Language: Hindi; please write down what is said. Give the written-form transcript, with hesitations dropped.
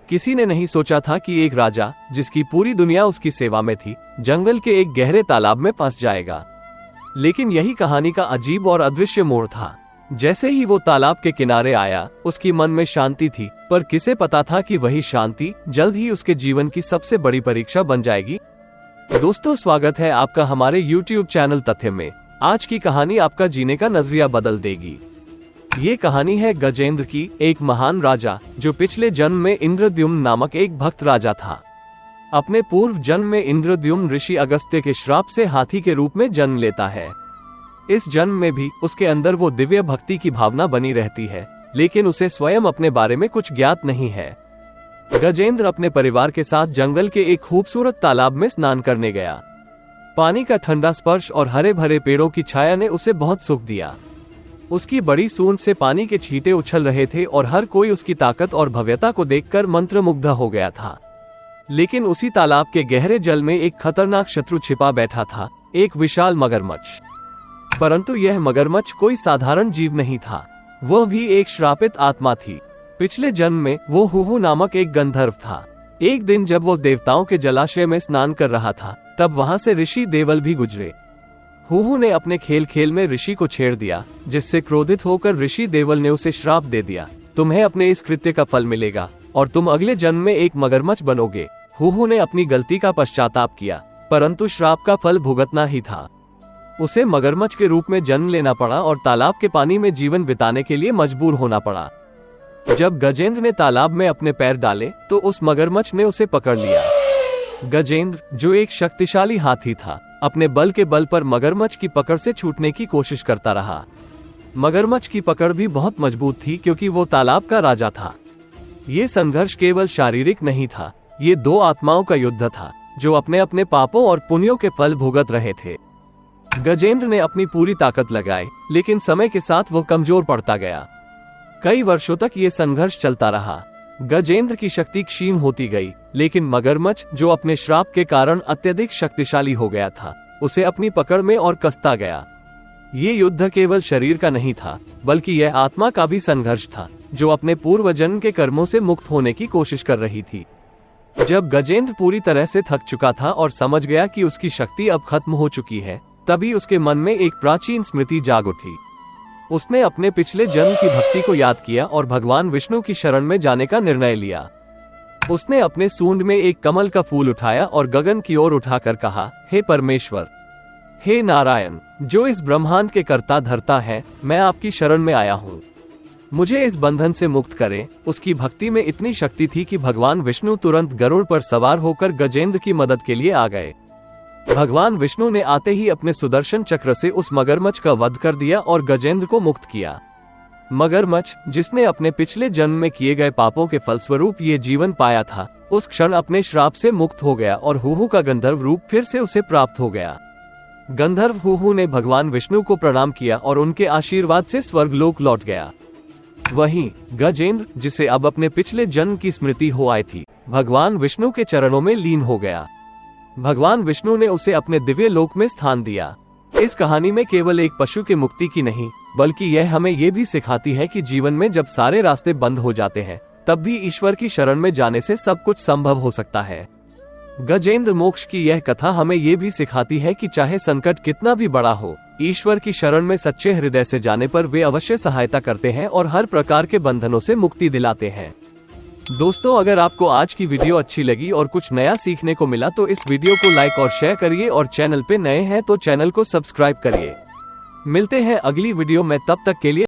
किसी ने नहीं सोचा था कि एक राजा, जिसकी पूरी दुनिया उसकी सेवा में थी, जंगल के एक गहरे तालाब में फंस जाएगा। लेकिन यही कहानी का अजीब और अदृश्य मोड़ था। जैसे ही वो तालाब के किनारे आया, उसकी मन में शांति थी, पर किसे पता था कि वही शांति जल्द ही उसके जीवन की सबसे बड़ी परीक्षा बन जाएगी। दोस्तों, स्वागत है आपका हमारे YouTube चैनल तथ्य में। आज की कहानी आपका जीने का नजरिया बदल देगी। ये कहानी है गजेंद्र की, एक महान राजा जो पिछले जन्म में इंद्रद्युम्न नामक एक भक्त राजा था। अपने पूर्व जन्म में इंद्रद्युम्न ऋषि अगस्त्य के श्राप से हाथी के रूप में जन्म लेता है। इस जन्म में भी उसके अंदर वो दिव्य भक्ति की भावना बनी रहती है, लेकिन उसे स्वयं अपने बारे में कुछ ज्ञात नहीं है। गजेंद्र अपने परिवार के साथ जंगल के एक खूबसूरत तालाब में स्नान करने गया। पानी का ठंडा स्पर्श और हरे भरे पेड़ों की छाया ने उसे बहुत सुख दिया। उसकी बड़ी सूंड से पानी के छींटे उछल रहे थे और हर कोई उसकी ताकत और भव्यता को देखकर मंत्रमुग्ध हो गया था। लेकिन उसी तालाब के गहरे जल में एक खतरनाक शत्रु छिपा बैठा था, एक विशाल मगरमच्छ। परंतु यह मगरमच्छ कोई साधारण जीव नहीं था, वह भी एक श्रापित आत्मा थी। पिछले जन्म में वो हुहू नामक एक गंधर्व था। एक दिन जब वो देवताओं के जलाशय में स्नान कर रहा था, तब वहां से ऋषि देवल भी गुजरे। हुहू ने अपने खेल खेल में ऋषि को छेड़ दिया, जिससे क्रोधित होकर ऋषि देवल ने उसे श्राप दे दिया, तुम्हें अपने इस कृत्य का फल मिलेगा और तुम अगले जन्म में एक मगरमच्छ बनोगे। हुहू ने अपनी गलती का पश्चाताप किया, परंतु श्राप का फल भुगतना ही था। उसे मगरमच्छ के रूप में जन्म लेना पड़ा और तालाब के पानी में जीवन बिताने के लिए मजबूर होना पड़ा। जब गजेंद्र ने तालाब में अपने पैर डाले, तो उस मगरमच्छ ने उसे पकड़ लिया। गजेंद्र, जो एक शक्तिशाली हाथी था, अपने बल के बल पर मगरमच्छ की पकड़ से छूटने की कोशिश करता रहा। मगरमच्छ की पकड़ भी बहुत मजबूत थी, क्योंकि वो तालाब का राजा था। ये संघर्ष केवल शारीरिक नहीं था, ये दो आत्माओं का युद्ध था, जो अपने अपने पापों और पुण्यों के फल भुगत रहे थे। गजेंद्र ने अपनी पूरी ताकत लगाई, लेकिन समय के साथ वो कमजोर पड़ता गया। कई वर्षों तक ये संघर्ष चलता रहा। गजेंद्र की शक्ति क्षीण होती गई, लेकिन मगरमच्छ, जो अपने श्राप के कारण अत्यधिक शक्तिशाली हो गया था, उसे अपनी पकड़ में और कसता गया। ये युद्ध केवल शरीर का नहीं था, बल्कि यह आत्मा का भी संघर्ष था, जो अपने पूर्व जन्म के कर्मों से मुक्त होने की कोशिश कर रही थी। जब गजेंद्र पूरी तरह से थक चुका था और समझ गया कि उसकी शक्ति अब खत्म हो चुकी है, तभी उसके मन में एक प्राचीन स्मृति जाग उठी। उसने अपने पिछले जन्म की भक्ति को याद किया और भगवान विष्णु की शरण में जाने का निर्णय लिया। उसने अपने सूंड में एक कमल का फूल उठाया और गगन की ओर उठाकर कहा, हे परमेश्वर, हे नारायण, जो इस ब्रह्मांड के कर्ता धर्ता है, मैं आपकी शरण में आया हूँ। मुझे इस बंधन से मुक्त करें। उसकी भक्ति में इतनी शक्ति थी कि भगवान विष्णु तुरंत गरुड़ पर सवार होकर गजेंद्र की मदद के लिए आ गए। भगवान विष्णु ने आते ही अपने सुदर्शन चक्र से उस मगरमच्छ का वध कर दिया और गजेंद्र को मुक्त किया। मगरमच्छ, जिसने अपने पिछले जन्म में किए गए पापों के फलस्वरूप ये जीवन पाया था, उस क्षण अपने श्राप से मुक्त हो गया और हुहू का गंधर्व रूप फिर से उसे प्राप्त हो गया। गंधर्व हुहू ने भगवान विष्णु को प्रणाम किया और उनके आशीर्वाद से स्वर्गलोक लौट गया। वहीं गजेंद्र, जिसे अब अपने पिछले जन्म की स्मृति हो आई थी, भगवान विष्णु के चरणों में लीन हो गया। भगवान विष्णु ने उसे अपने दिव्य लोक में स्थान दिया। इस कहानी में केवल एक पशु की मुक्ति की नहीं, बल्कि यह हमें ये भी सिखाती है कि जीवन में जब सारे रास्ते बंद हो जाते हैं, तब भी ईश्वर की शरण में जाने से सब कुछ संभव हो सकता है। गजेंद्र मोक्ष की यह कथा हमें ये भी सिखाती है कि चाहे संकट कितना भी बड़ा हो, ईश्वर की शरण में सच्चे हृदय से जाने पर वे अवश्य सहायता करते हैं और हर प्रकार के बंधनों से मुक्ति दिलाते हैं। दोस्तों, अगर आपको आज की वीडियो अच्छी लगी और कुछ नया सीखने को मिला, तो इस वीडियो को लाइक और शेयर करिए और चैनल पे नए हैं तो चैनल को सब्सक्राइब करिए। मिलते हैं अगली वीडियो में, तब तक के लिए